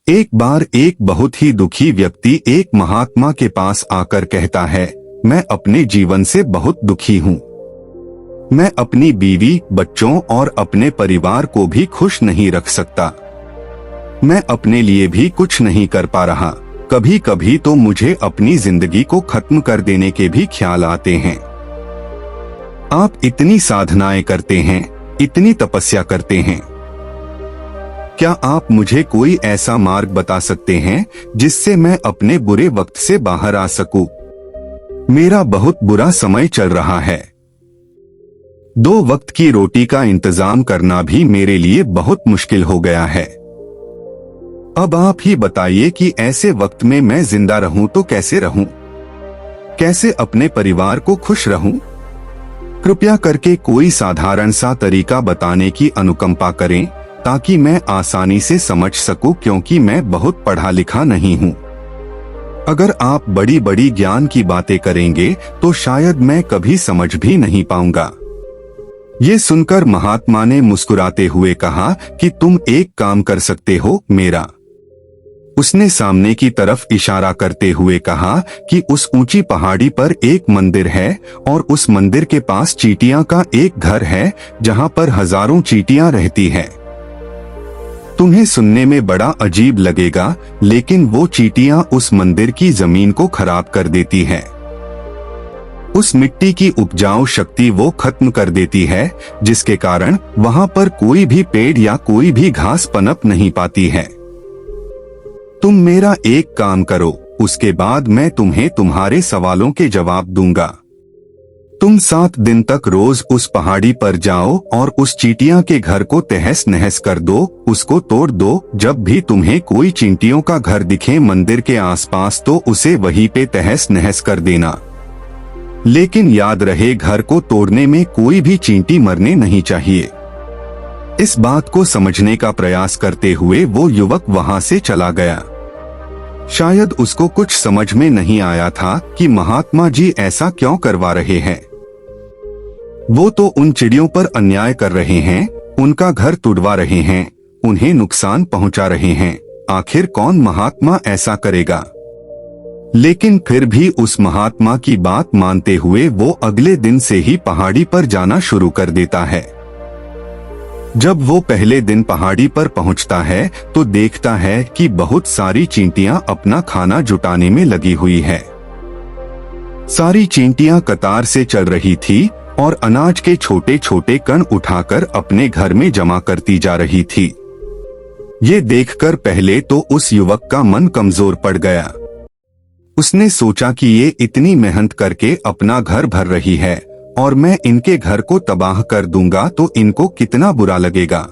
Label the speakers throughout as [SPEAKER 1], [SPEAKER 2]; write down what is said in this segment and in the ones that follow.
[SPEAKER 1] एक बार एक बहुत ही दुखी व्यक्ति एक महात्मा के पास आकर कहता है, मैं अपने जीवन से बहुत दुखी हूँ। मैं अपनी बीवी, बच्चों और अपने परिवार को भी खुश नहीं रख सकता। मैं अपने लिए भी कुछ नहीं कर पा रहा। कभी कभी तो मुझे अपनी जिंदगी को खत्म कर देने के भी ख्याल आते हैं। आप इतनी साधनाएं करते हैं, इतनी तपस्या करते हैं, क्या आप मुझे कोई ऐसा मार्ग बता सकते हैं जिससे मैं अपने बुरे वक्त से बाहर आ सकूं? मेरा बहुत बुरा समय चल रहा है। 2 वक्त की रोटी का इंतजाम करना भी मेरे लिए बहुत मुश्किल हो गया है। अब आप ही बताइए कि ऐसे वक्त में मैं जिंदा रहूं तो कैसे रहूं? कैसे अपने परिवार को खुश रहूं? कृपया करके कोई साधारण सा तरीका बताने की अनुकंपा करें ताकि मैं आसानी से समझ सकूं, क्योंकि मैं बहुत पढ़ा लिखा नहीं हूं। अगर आप बड़ी बड़ी ज्ञान की बातें करेंगे तो शायद मैं कभी समझ भी नहीं पाऊंगा। ये सुनकर महात्मा ने मुस्कुराते हुए कहा कि तुम एक काम कर सकते हो मेरा। उसने सामने की तरफ इशारा करते हुए कहा कि उस ऊंची पहाड़ी पर एक मंदिर है और उस मंदिर के पास चींटियां का एक घर है जहां पर हजारों चींटियां रहती हैं। तुम्हें सुनने में बड़ा अजीब लगेगा, लेकिन वो चींटियां उस मंदिर की जमीन को खराब कर देती है। उस मिट्टी की उपजाऊ शक्ति वो खत्म कर देती है, जिसके कारण वहां पर कोई भी पेड़ या कोई भी घास पनप नहीं पाती है। तुम मेरा एक काम करो, उसके बाद मैं तुम्हें तुम्हारे सवालों के जवाब दूंगा। तुम 7 दिन तक रोज उस पहाड़ी पर जाओ और उस चींटियां के घर को तहस नहस कर दो, उसको तोड़ दो। जब भी तुम्हें कोई चींटियों का घर दिखे मंदिर के आसपास तो उसे वहीं पे तहस नहस कर देना। लेकिन याद रहे, घर को तोड़ने में कोई भी चींटी मरने नहीं चाहिए। इस बात को समझने का प्रयास करते हुए वो युवक वहां से चला गया। शायद उसको कुछ समझ में नहीं आया था कि महात्मा जी ऐसा क्यों करवा रहे हैं। वो तो उन चिड़ियों पर अन्याय कर रहे हैं, उनका घर तुड़वा रहे हैं, उन्हें नुकसान पहुंचा रहे हैं। आखिर कौन महात्मा ऐसा करेगा? लेकिन फिर भी उस महात्मा की बात मानते हुए वो अगले दिन से ही पहाड़ी पर जाना शुरू कर देता है। जब वो पहले दिन पहाड़ी पर पहुंचता है तो देखता है कि बहुत सारी चींटियां अपना खाना जुटाने में लगी हुई है। सारी चींटियां कतार से चल रही थी और अनाज के छोटे छोटे कण उठाकर अपने घर में जमा करती जा रही थी। ये देखकर पहले तो उस युवक का मन कमजोर पड़ गया। उसने सोचा कि ये इतनी मेहनत करके अपना घर भर रही है और मैं इनके घर को तबाह कर दूंगा तो इनको कितना बुरा लगेगा।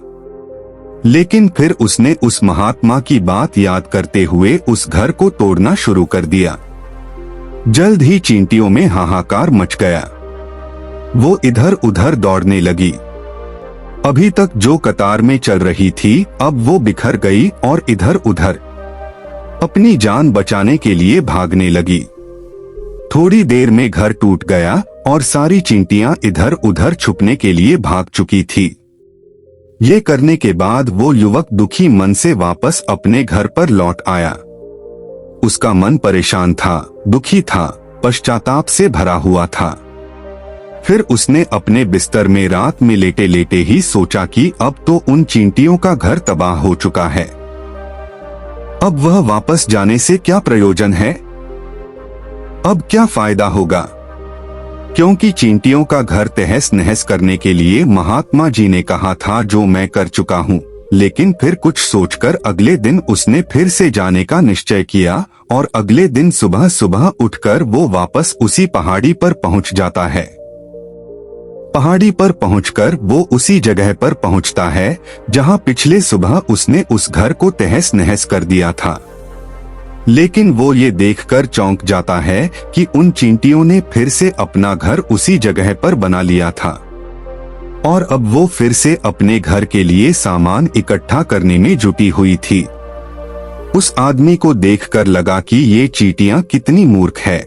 [SPEAKER 1] लेकिन फिर उसने उस महात्मा की बात याद करते हुए उस घर को तोड़ना शुरू कर दिया। जल्द ही चींटियों में हाहाकार मच गया। वो इधर उधर दौड़ने लगी। अभी तक जो कतार में चल रही थी अब वो बिखर गई और इधर उधर अपनी जान बचाने के लिए भागने लगी। थोड़ी देर में घर टूट गया और सारी चींटियां इधर उधर छुपने के लिए भाग चुकी थी। ये करने के बाद वो युवक दुखी मन से वापस अपने घर पर लौट आया। उसका मन परेशान था, दुखी था, पश्चाताप से भरा हुआ था। फिर उसने अपने बिस्तर में रात में लेटे लेटे ही सोचा कि अब तो उन चींटियों का घर तबाह हो चुका है। अब वह वापस जाने से क्या प्रयोजन है? अब क्या फायदा होगा? क्योंकि चींटियों का घर तहस नहस करने के लिए महात्मा जी ने कहा था, जो मैं कर चुका हूँ। लेकिन फिर कुछ सोचकर अगले दिन उसने फिर से जाने का निश्चय किया और अगले दिन सुबह सुबह उठकर वो वापस उसी पहाड़ी पर पहुंच जाता है। पहाड़ी पर पहुंचकर वो उसी जगह पर पहुंचता है जहां पिछले सुबह उसने उस घर को तहस नहस कर दिया था। लेकिन वो ये देखकर चौंक जाता है कि उन चींटियों ने फिर से अपना घर उसी जगह पर बना लिया था और अब वो फिर से अपने घर के लिए सामान इकट्ठा करने में जुटी हुई थी। उस आदमी को देखकर लगा कि ये चींटियां कितनी मूर्ख है।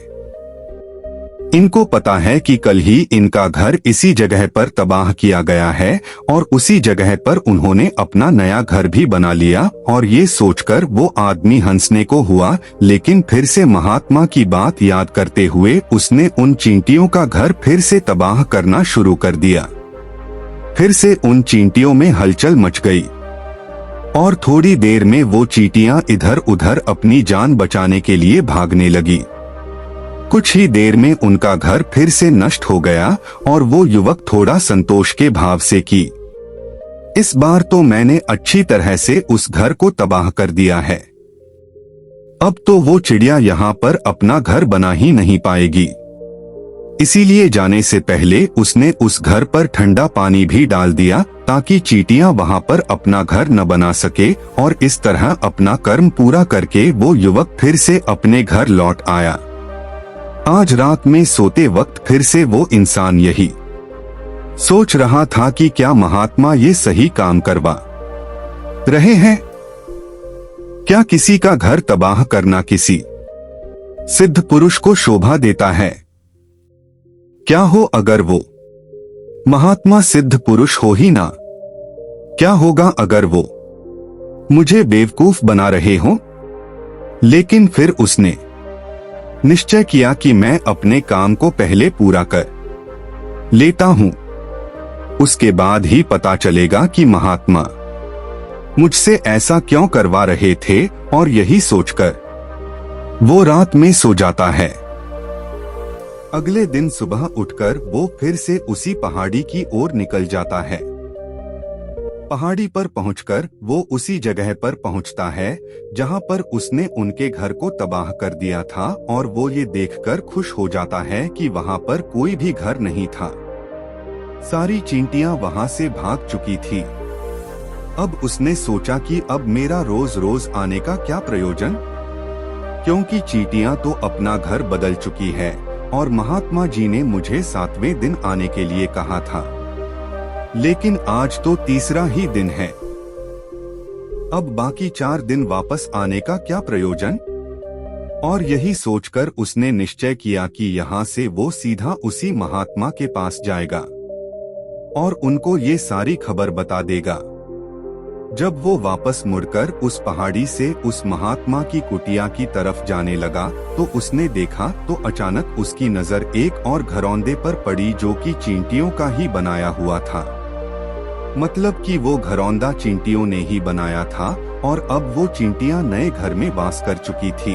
[SPEAKER 1] इनको पता है कि कल ही इनका घर इसी जगह पर तबाह किया गया है और उसी जगह पर उन्होंने अपना नया घर भी बना लिया, और ये सोचकर वो आदमी हंसने को हुआ, लेकिन फिर से महात्मा की बात याद करते हुए उसने उन चींटियों का घर फिर से तबाह करना शुरू कर दिया। फिर से उन चींटियों में हलचल मच गई और थोड़ी देर में वो चींटियां इधर उधर अपनी जान बचाने के लिए भागने लगी। कुछ ही देर में उनका घर फिर से नष्ट हो गया और वो युवक थोड़ा संतोष के भाव से कि इस बार तो मैंने अच्छी तरह से उस घर को तबाह कर दिया है। अब तो वो चिड़िया यहाँ पर अपना घर बना ही नहीं पाएगी। इसीलिए जाने से पहले उसने उस घर पर ठंडा पानी भी डाल दिया ताकि चींटियां वहां पर अपना घर न बना सके, और इस तरह अपना कर्म पूरा करके वो युवक फिर से अपने घर लौट आया। आज रात में सोते वक्त फिर से वो इंसान यही सोच रहा था कि क्या महात्मा ये सही काम करवा रहे हैं? क्या किसी का घर तबाह करना किसी सिद्ध पुरुष को शोभा देता है? क्या हो अगर वो महात्मा सिद्ध पुरुष हो ही ना? क्या होगा अगर वो मुझे बेवकूफ बना रहे हो? लेकिन फिर उसने निश्चय किया कि मैं अपने काम को पहले पूरा कर लेता हूं, उसके बाद ही पता चलेगा कि महात्मा मुझसे ऐसा क्यों करवा रहे थे। और यही सोचकर वो रात में सो जाता है। अगले दिन सुबह उठकर वो फिर से उसी पहाड़ी की ओर निकल जाता है। पहाड़ी पर पहुंचकर वो उसी जगह पर पहुंचता है जहां पर उसने उनके घर को तबाह कर दिया था, और वो ये देखकर खुश हो जाता है कि वहां पर कोई भी घर नहीं था। सारी चींटियां वहां से भाग चुकी थी। अब उसने सोचा कि अब मेरा रोज रोज आने का क्या प्रयोजन, क्योंकि चींटियां तो अपना घर बदल चुकी है और महात्मा जी ने मुझे 7वें दिन आने के लिए कहा था, लेकिन आज तो तीसरा ही दिन है। अब बाकी 4 दिन वापस आने का क्या प्रयोजन? और यही सोचकर उसने निश्चय किया कि यहाँ से वो सीधा उसी महात्मा के पास जाएगा और उनको ये सारी खबर बता देगा। जब वो वापस मुड़कर उस पहाड़ी से उस महात्मा की कुटिया की तरफ जाने लगा तो उसने देखा तो अचानक उसकी नजर एक और घरौंदे पर पड़ी जो कि चींटियों का ही बनाया हुआ था। मतलब कि वो घरौंदा चींटियों ने ही बनाया था और अब वो चींटियां नए घर में वास कर चुकी थी।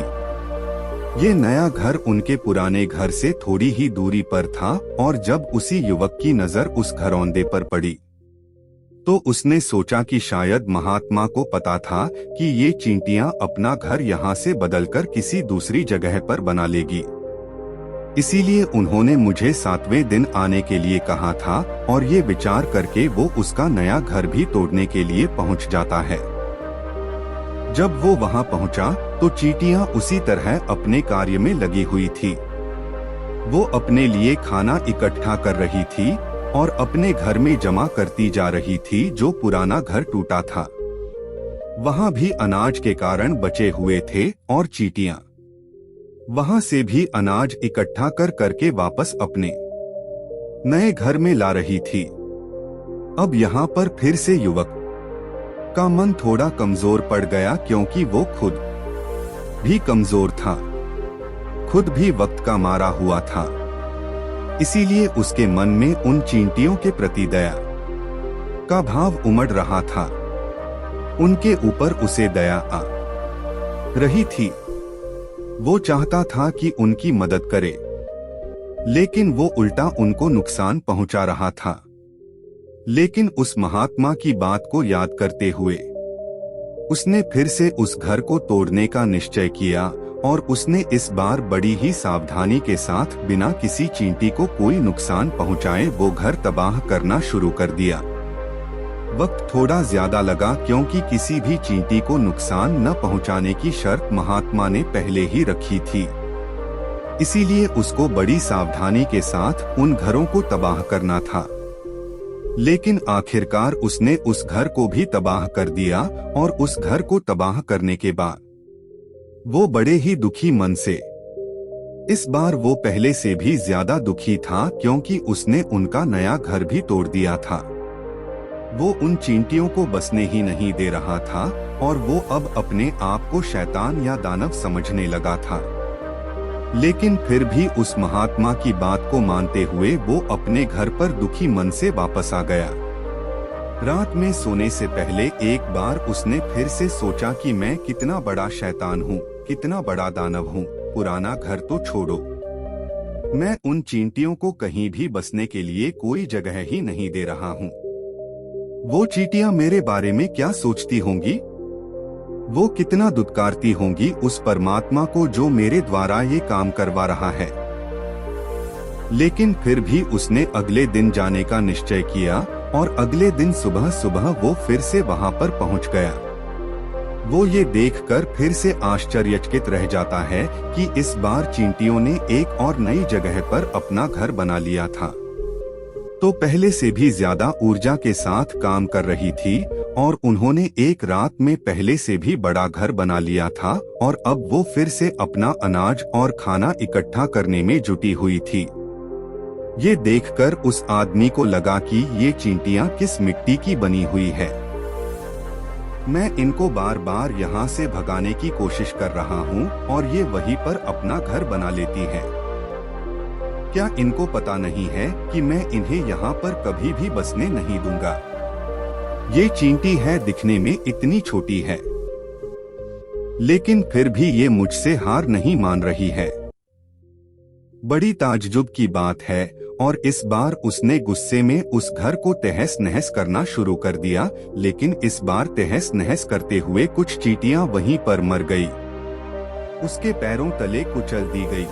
[SPEAKER 1] ये नया घर उनके पुराने घर से थोड़ी ही दूरी पर था, और जब उसी युवक की नजर उस घरौंदे पर पड़ी तो उसने सोचा कि शायद महात्मा को पता था कि ये चींटियां अपना घर यहाँ से बदलकर किसी दूसरी जगह पर बना लेगी, इसीलिए उन्होंने मुझे 7वें दिन आने के लिए कहा था। और ये विचार करके वो उसका नया घर भी तोड़ने के लिए पहुँच जाता है। जब वो वहाँ पहुँचा तो चींटियां उसी तरह अपने कार्य में लगी हुई थी। वो अपने लिए खाना इकट्ठा कर रही थी और अपने घर में जमा करती जा रही थी जो पुराना घर टूटा था। वहाँ भी अनाज के कारण बचे हुए थे और चींटियां वहाँ से भी अनाज इकट्ठा कर करके वापस अपने नए घर में ला रही थी। अब यहाँ पर फिर से युवक का मन थोड़ा कमजोर पड़ गया, क्योंकि वो खुद भी कमजोर था, खुद भी वक्त का मारा हुआ था। इसीलिए उसके मन में उन चींटियों के प्रति दया का भाव उमड़ रहा था। उनके ऊपर उसे दया आ रही थी। वो चाहता था कि उनकी मदद करे, लेकिन वो उल्टा उनको नुकसान पहुंचा रहा था। लेकिन उस महात्मा की बात को याद करते हुए उसने फिर से उस घर को तोड़ने का निश्चय किया, और उसने इस बार बड़ी ही सावधानी के साथ बिना किसी चींटी को कोई नुकसान पहुंचाए वो घर तबाह करना शुरू कर दिया। वक्त थोड़ा ज्यादा लगा, क्योंकि किसी भी चींटी को नुकसान न पहुंचाने की शर्त महात्मा ने पहले ही रखी थी। इसीलिए उसको बड़ी सावधानी के साथ उन घरों को तबाह करना था। लेकिन आखिरकार उसने उस घर को भी तबाह कर दिया, और उस घर को तबाह करने के बाद वो बड़े ही दुखी मन से इस बार वो पहले से भी ज्यादा दुखी था क्योंकि उसने उनका नया घर भी तोड़ दिया था। वो उन चींटियों को बसने ही नहीं दे रहा था और वो अब अपने आप को शैतान या दानव समझने लगा था। लेकिन फिर भी उस महात्मा की बात को मानते हुए वो अपने घर पर दुखी मन से वापस आ गया। रात में सोने से पहले एक बार उसने फिर से सोचा कि मैं कितना बड़ा शैतान हूँ, कितना बड़ा दानव हूँ। पुराना घर तो छोड़ो, मैं उन चींटियों को कहीं भी बसने के लिए कोई जगह ही नहीं दे रहा हूँ। वो चींटियां मेरे बारे में क्या सोचती होंगी? वो कितना दुत्कारती होंगी उस परमात्मा को जो मेरे द्वारा ये काम करवा रहा है। लेकिन फिर भी उसने अगले दिन जाने का निश्चय किया और अगले दिन सुबह सुबह वो फिर से वहां पर पहुंच गया। वो ये देखकर फिर से आश्चर्यचकित रह जाता है कि इस बार चींटियों ने एक और नई जगह पर अपना घर बना लिया था। तो पहले से भी ज्यादा ऊर्जा के साथ काम कर रही थी और उन्होंने एक रात में पहले से भी बड़ा घर बना लिया था और अब वो फिर से अपना अनाज और खाना इकट्ठा करने में जुटी हुई थी। ये देखकर उस आदमी को लगा कि ये चींटियां किस मिट्टी की बनी हुई है। मैं इनको बार बार यहाँ से भगाने की कोशिश कर रहा हूँ और ये वहीं पर अपना घर बना लेती है। क्या इनको पता नहीं है कि मैं इन्हें यहाँ पर कभी भी बसने नहीं दूंगा? ये चींटी है, दिखने में इतनी छोटी है, लेकिन फिर भी ये मुझसे हार नहीं मान रही है। बड़ी ताज्जुब की बात है और इस बार उसने गुस्से में उस घर को तहस नहस करना शुरू कर दिया। लेकिन इस बार तहस नहस करते हुए कुछ चींटियां वहीं पर मर गई। उसके पैरों तले कुचल दी गई।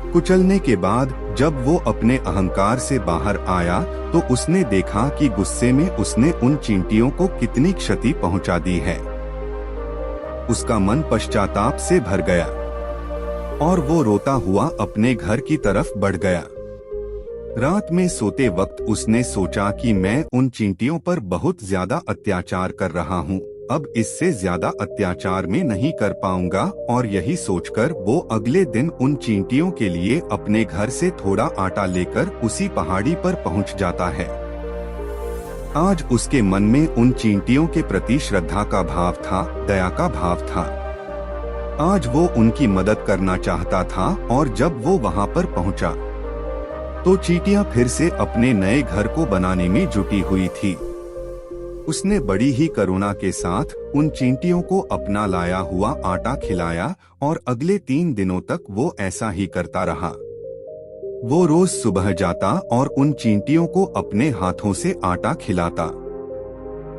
[SPEAKER 1] कुचलने के बाद जब वो अपने अहंकार से बाहर आया तो उसने देखा कि गुस्से में उसने उन चींटियों को कितनी क्षति पहुंचा दी है। उसका मन पश्चाताप से भर गया और वो रोता हुआ अपने घर की तरफ बढ़ गया। रात में सोते वक्त उसने सोचा कि मैं उन चींटियों पर बहुत ज्यादा अत्याचार कर रहा हूँ, अब इससे ज्यादा अत्याचार में नहीं कर पाऊंगा। और यही सोचकर वो अगले दिन उन चींटियों के लिए अपने घर से थोड़ा आटा लेकर उसी पहाड़ी पर पहुँच जाता है। आज उसके मन में उन चींटियों के प्रति श्रद्धा का भाव था, दया का भाव था। आज वो उनकी मदद करना चाहता था और जब वो वहाँ पर पहुँचा तो चींटियां फिर से अपने नए घर को बनाने में जुटी हुई थी। उसने बड़ी ही करुणा के साथ उन चींटियों को अपना लाया हुआ आटा खिलाया और अगले 3 दिनों तक वो ऐसा ही करता रहा। वो रोज सुबह जाता और उन चींटियों को अपने हाथों से आटा खिलाता।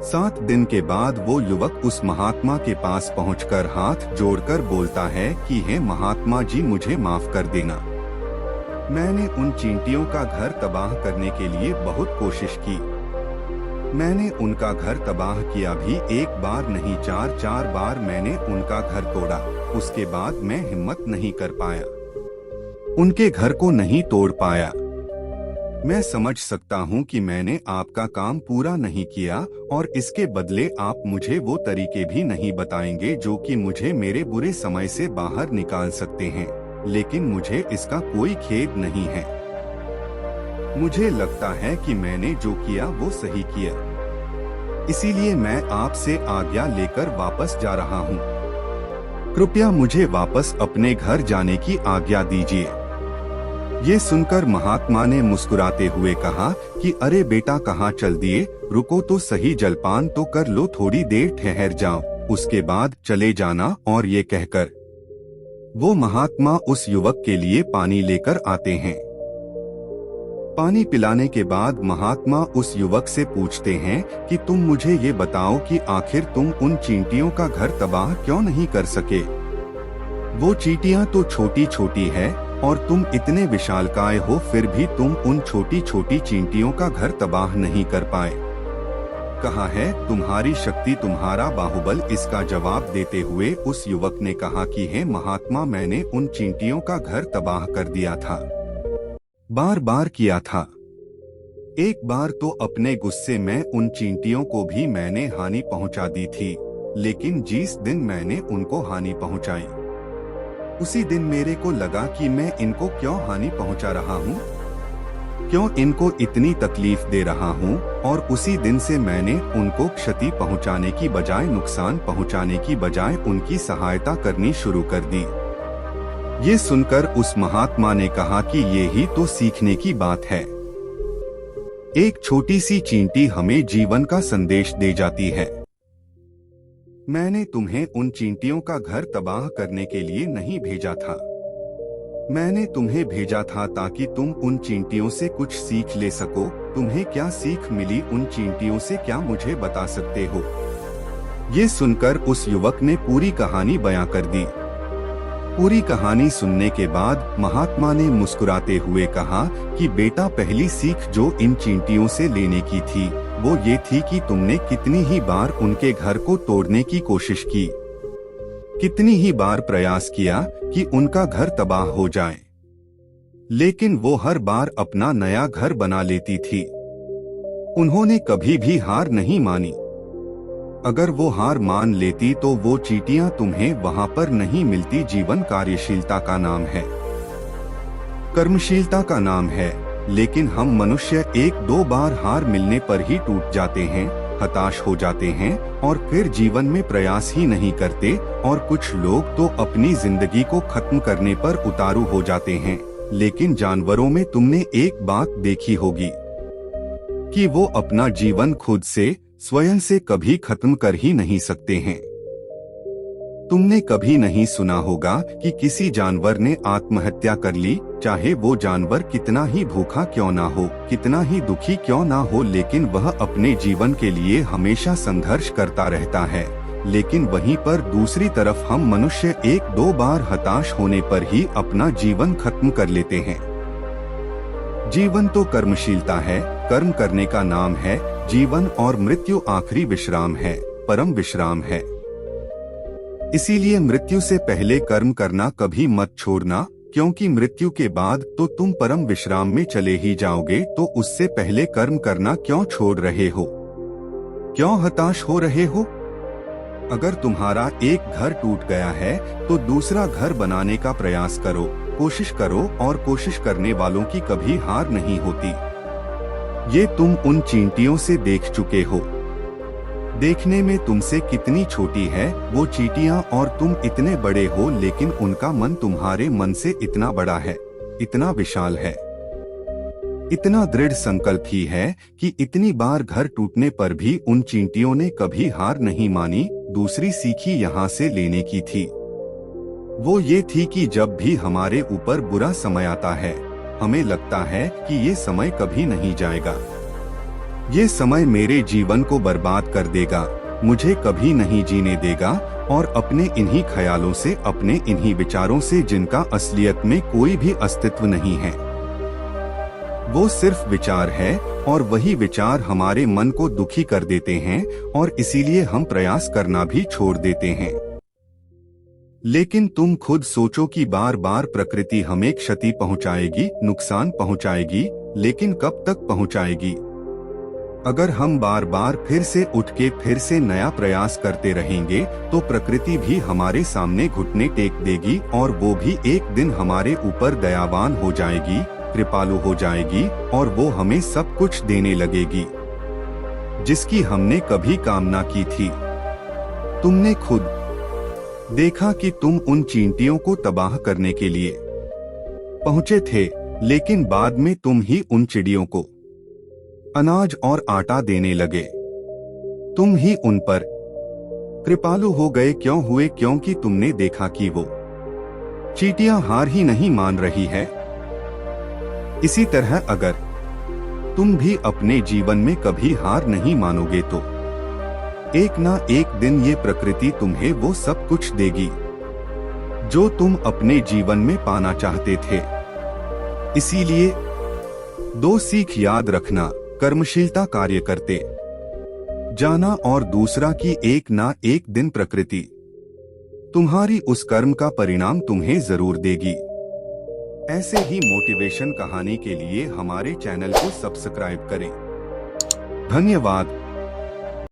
[SPEAKER 1] 7 दिन के बाद वो युवक उस महात्मा के पास पहुंचकर हाथ जोड़कर बोलता है कि हे महात्मा जी, मुझे माफ कर देना। मैंने उन चींटियों का घर तबाह करने के लिए बहुत कोशिश की। मैंने उनका घर तबाह किया भी, एक बार नहीं 4 बार मैंने उनका घर तोड़ा। उसके बाद मैं हिम्मत नहीं कर पाया, उनके घर को नहीं तोड़ पाया। मैं समझ सकता हूँ कि मैंने आपका काम पूरा नहीं किया और इसके बदले आप मुझे वो तरीके भी नहीं बताएंगे जो कि मुझे मेरे बुरे समय से बाहर निकाल सकते हैं। लेकिन मुझे इसका कोई खेद नहीं है। मुझे लगता है कि मैंने जो किया वो सही किया, इसीलिए मैं आपसे आज्ञा लेकर वापस जा रहा हूँ। कृपया मुझे वापस अपने घर जाने की आज्ञा दीजिए। ये सुनकर महात्मा ने मुस्कुराते हुए कहा कि अरे बेटा, कहाँ चल दिए? रुको तो सही, जलपान तो कर लो, थोड़ी देर ठहर जाओ, उसके बाद चले जाना। और ये कहकर वो महात्मा उस युवक के लिए पानी लेकर आते हैं। पानी पिलाने के बाद महात्मा उस युवक से पूछते हैं कि तुम मुझे ये बताओ कि आखिर तुम उन चींटियों का घर तबाह क्यों नहीं कर सके? वो चींटियां तो छोटी छोटी है और तुम इतने विशालकाय हो, फिर भी तुम उन छोटी छोटी चींटियों का घर तबाह नहीं कर पाए। कहाँ है तुम्हारी शक्ति, तुम्हारा बाहुबल? इसका जवाब देते हुए उस युवक ने कहा कि हे महात्मा, मैंने उन चींटियों का घर तबाह कर दिया था, बार बार किया था। एक बार तो अपने गुस्से में उन चींटियों को भी मैंने हानि पहुंचा दी थी, लेकिन जिस दिन मैंने उनको हानि पहुंचाई उसी दिन मेरे को लगा कि मैं इनको क्यों हानि पहुंचा रहा हूं, क्यों इनको इतनी तकलीफ दे रहा हूं, और उसी दिन से मैंने उनको क्षति पहुंचाने की बजाय, नुकसान पहुंचाने की बजाय उनकी सहायता करनी शुरू कर दी। ये सुनकर उस महात्मा ने कहा कि ये ही तो सीखने की बात है। एक छोटी सी चींटी हमें जीवन का संदेश दे जाती है। मैंने तुम्हें उन चींटियों का घर तबाह करने के लिए नहीं भेजा था। मैंने तुम्हें भेजा था ताकि तुम उन चींटियों से कुछ सीख ले सको। तुम्हें क्या सीख मिली उन चींटियों से, क्या मुझे बता सकते हो? ये सुनकर उस युवक ने पूरी कहानी बयां कर दी। पूरी कहानी सुनने के बाद महात्मा ने मुस्कुराते हुए कहा कि बेटा, पहली सीख जो इन चींटियों से लेने की थी वो ये थी कि तुमने कितनी ही बार उनके घर को तोड़ने की कोशिश की, कितनी ही बार प्रयास किया कि उनका घर तबाह हो जाए, लेकिन वो हर बार अपना नया घर बना लेती थी। उन्होंने कभी भी हार नहीं मानी। अगर वो हार मान लेती तो वो चींटियां तुम्हें वहां पर नहीं मिलती। जीवन कार्यशीलता का नाम है, कर्मशीलता का नाम है, लेकिन हम मनुष्य एक दो बार हार मिलने पर ही टूट जाते हैं, हताश हो जाते हैं और फिर जीवन में प्रयास ही नहीं करते। और कुछ लोग तो अपनी जिंदगी को खत्म करने पर उतारू हो जाते हैं। लेकिन जानवरों में तुमने एक बात देखी होगी कि वो अपना जीवन खुद से, स्वयं से कभी खत्म कर ही नहीं सकते हैं। तुमने कभी नहीं सुना होगा कि किसी जानवर ने आत्महत्या कर ली, चाहे वो जानवर कितना ही भूखा क्यों ना हो, कितना ही दुखी क्यों ना हो, लेकिन वह अपने जीवन के लिए हमेशा संघर्ष करता रहता है। लेकिन वहीं पर दूसरी तरफ हम मनुष्य एक दो बार हताश होने पर ही अपना जीवन खत्म कर लेते हैं। जीवन तो कर्मशीलता है, कर्म करने का नाम है जीवन, और मृत्यु आखिरी विश्राम है, परम विश्राम है। इसीलिए मृत्यु से पहले कर्म करना कभी मत छोड़ना, क्योंकि मृत्यु के बाद तो तुम परम विश्राम में चले ही जाओगे। तो उससे पहले कर्म करना क्यों छोड़ रहे हो? क्यों हताश हो रहे हो? अगर तुम्हारा एक घर टूट गया है तो दूसरा घर बनाने का प्रयास करो, कोशिश करो, और कोशिश करने वालों की कभी हार नहीं होती। ये तुम उन चींटियों से देख चुके हो। देखने में तुमसे कितनी छोटी है वो चींटियां, और तुम इतने बड़े हो, लेकिन उनका मन तुम्हारे मन से इतना बड़ा है, इतना विशाल है, इतना दृढ़ संकल्प ही है कि इतनी बार घर टूटने पर भी उन चींटियों ने कभी हार नहीं मानी। दूसरी सीखी यहाँ से लेने की थी, वो ये थी कि जब भी हमारे ऊपर बुरा समय आता है, हमें लगता है कि ये समय कभी नहीं जाएगा, ये समय मेरे जीवन को बर्बाद कर देगा, मुझे कभी नहीं जीने देगा, और अपने इन्हीं ख्यालों से, अपने इन्हीं विचारों से, जिनका असलियत में कोई भी अस्तित्व नहीं है, वो सिर्फ विचार है, और वही विचार हमारे मन को दुखी कर देते हैं, और इसीलिए हम प्रयास करना भी छोड़ देते हैं। लेकिन तुम खुद सोचो कि बार बार प्रकृति हमें क्षति पहुंचाएगी, नुकसान पहुंचाएगी, लेकिन कब तक पहुंचाएगी? अगर हम बार बार फिर से उठ के फिर से नया प्रयास करते रहेंगे तो प्रकृति भी हमारे सामने घुटने टेक देगी, और वो भी एक दिन हमारे ऊपर दयावान हो जाएगी, कृपालु हो जाएगी, और वो हमें सब कुछ देने लगेगी जिसकी हमने कभी कामना की थी। तुमने खुद देखा कि तुम उन चींटियों को तबाह करने के लिए पहुंचे थे, लेकिन बाद में तुम ही उन चिड़ियों को अनाज और आटा देने लगे। तुम ही उन पर कृपालु हो गए। क्यों हुए? क्योंकि तुमने देखा कि वो चींटियां हार ही नहीं मान रही है। इसी तरह अगर तुम भी अपने जीवन में कभी हार नहीं मानोगे तो एक ना एक दिन ये प्रकृति तुम्हें वो सब कुछ देगी जो तुम अपने जीवन में पाना चाहते थे। इसीलिए दो सीख याद रखना, कर्मशीलता कार्य करते जाना, और दूसरा कि एक ना एक दिन प्रकृति तुम्हारी उस कर्म का परिणाम तुम्हें जरूर देगी। ऐसे ही मोटिवेशन कहानी के लिए हमारे चैनल को सब्सक्राइब करें। धन्यवाद।